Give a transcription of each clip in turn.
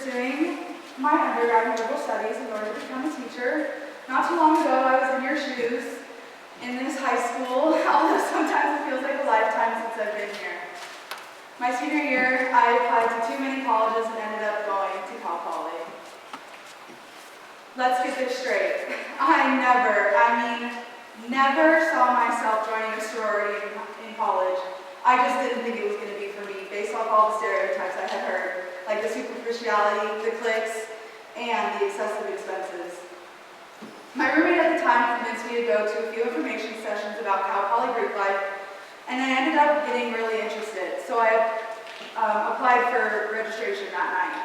pursuing my undergrad in liberal studies in order to become a teacher. Not too long ago, I was in your shoes in this high school, although sometimes it feels like a lifetime since I've been here. My senior year, I applied to too many colleges and ended up going to Cal Poly. Let's get this straight. I never saw myself joining a sorority in college. I just didn't think it was going to be for me, based off all the stereotypes I had heard, like the superficiality, the cliques, and the excessive expenses. My roommate at the time convinced me to go to a few information sessions about Cal Poly Greek life, and I ended up getting really interested, so I applied for registration that night.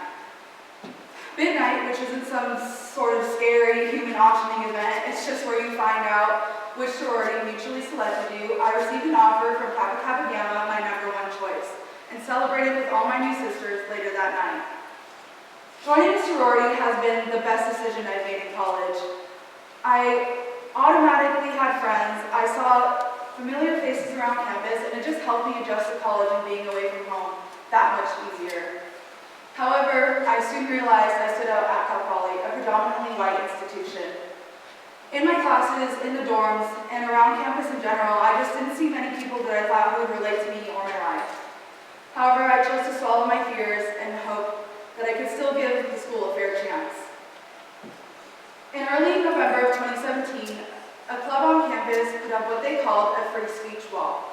Bid night, which isn't some sort of scary human auctioning event, it's just where you find out which sorority mutually selected you. I received an offer from Kappa Kappa Gamma, my #1 choice, and celebrated with all my new sisters later that night. Joining a sorority has been the best decision I've made in college. I automatically had friends, I saw familiar faces around campus, and it just helped me adjust to college and being away from home that much easier. However, I soon realized I stood out at Cal Poly, a predominantly white institution. In my classes, in the dorms, and around campus in general, I just didn't see many people that I thought would relate to me or my life. However, I chose to swallow my fears and hope that I could still give the school a fair chance. In early November of 2017, a club on campus put up what they called a free speech wall.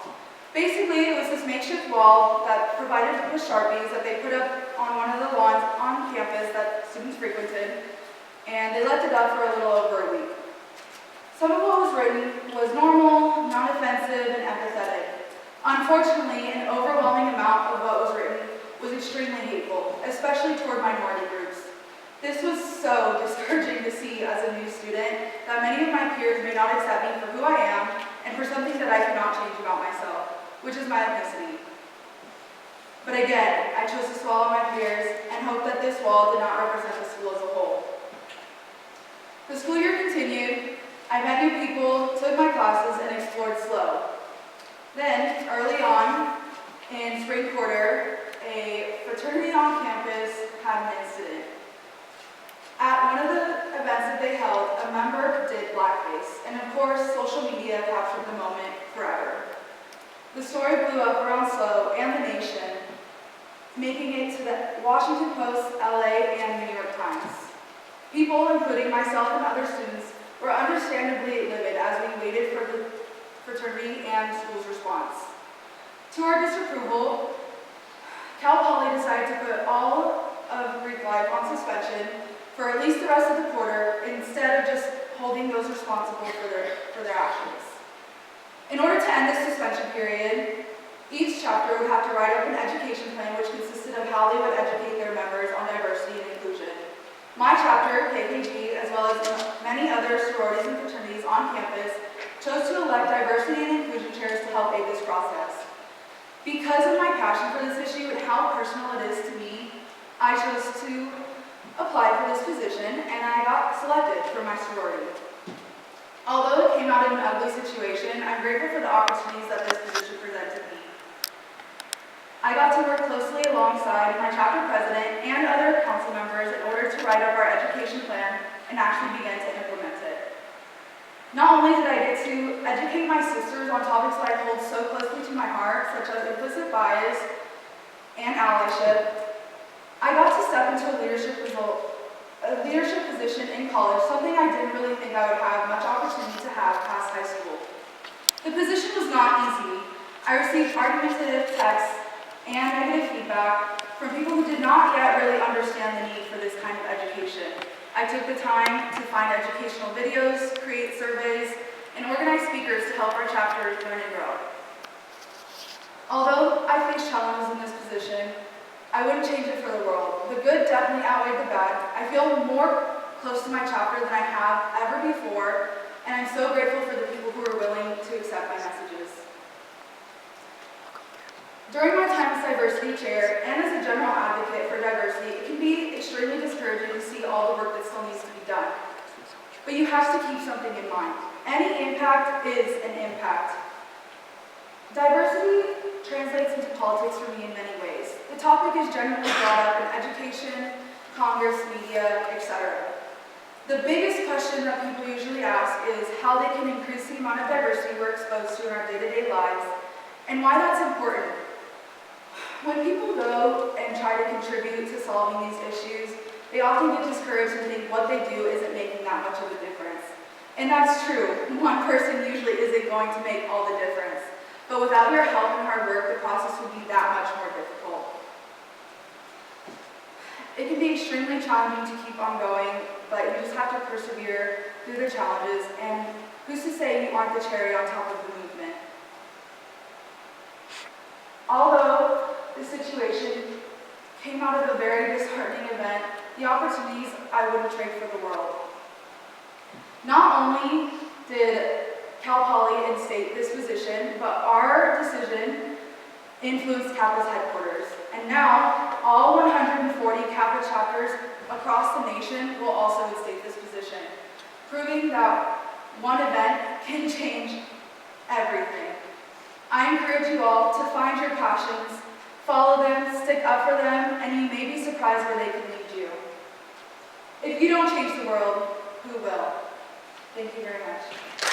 Basically, it was this makeshift wall that provided with Sharpies that they put up on one of the lawns on campus that students frequented, and they left it up for a little over a week. Some of what was written was normal, non-offensive, and empathetic. Unfortunately, an overwhelming amount of what was written was extremely hateful, especially toward minority groups. This was so discouraging to see as a new student that many of my peers may not accept me for who I am and for something that I cannot change about myself, which is my ethnicity. But again, I chose to swallow my fears and hope that this wall did not represent the school as a whole. The school year continued. I met new people, took my classes, and explored SLO. Then, early on in spring quarter, a fraternity on campus had an incident. At one of the events that they held, a member did blackface, and of course, social media captured the moment forever. The story blew up around SLO and the nation, making it to the Washington Post, LA, and New York Times. People, including myself and other students, were understandably livid as we waited for the fraternity and school's response. To our disapproval, Cal Poly decided to put all of Greek life on suspension for at least the rest of the quarter, instead of just holding those responsible for their actions. In order to end this suspension period, each chapter would have to write up an education plan which consisted of how they would educate their members on diversity and inclusion. My chapter, KKG, as well as many other sororities and fraternities on campus, chose to elect diversity and inclusion chairs to help aid this process. Because of my passion for this issue and how personal it is to me, I chose to apply for this position, and I got selected for my sorority. Although it came out in an ugly situation, I'm grateful for the opportunities that this position presented me. I got to work closely alongside my chapter president and other council members in order to write up our education plan and actually begin to implement it. Not only did I get to educate my sisters on topics that I hold so closely to my heart, such as implicit bias and allyship, I got to step into a leadership position in college, something I didn't really think I would have much opportunity to have past high school. The position was not easy. I received argumentative texts and negative feedback from people who did not yet really understand the need for this kind of education. I took the time to find educational videos, create surveys, and organize speakers to help our chapter learn and grow. Although I faced challenges in this position, I wouldn't change it for the world. The good definitely outweighed the bad. I feel more close to my chapter than I have ever before, and I'm so grateful for the people who are willing to accept my messages. During my time as diversity chair and as a general advocate for diversity, it can be extremely discouraging to see all the work that still needs to be done. But you have to keep something in mind. Any impact is an impact. Diversity translates into politics for me in many ways. The topic is generally brought up in education, Congress, media, etc. The biggest question that people usually ask is how they can increase the amount of diversity we're exposed to in our day-to-day lives, and why that's important. When people go and try to contribute to solving these issues, they often get discouraged and think what they do isn't making that much of a difference. And that's true. One person usually isn't going to make all the difference. But without your help and hard work, the process would be that much more difficult. It can be extremely challenging to keep on going, but you just have to persevere through the challenges, and who's to say you aren't the cherry on top of the movement? Although the situation came out of a very disheartening event, the opportunities I wouldn't trade for the world. Not only did Cal Poly instate this position, but our decision influenced Kappa's headquarters. And now, all 140 Kappa chapters across the nation will also instate this position, proving that one event can change everything. I encourage you all to find your passions, follow them, stick up for them, and you may be surprised where they can lead you. If you don't change the world, who will? Thank you very much.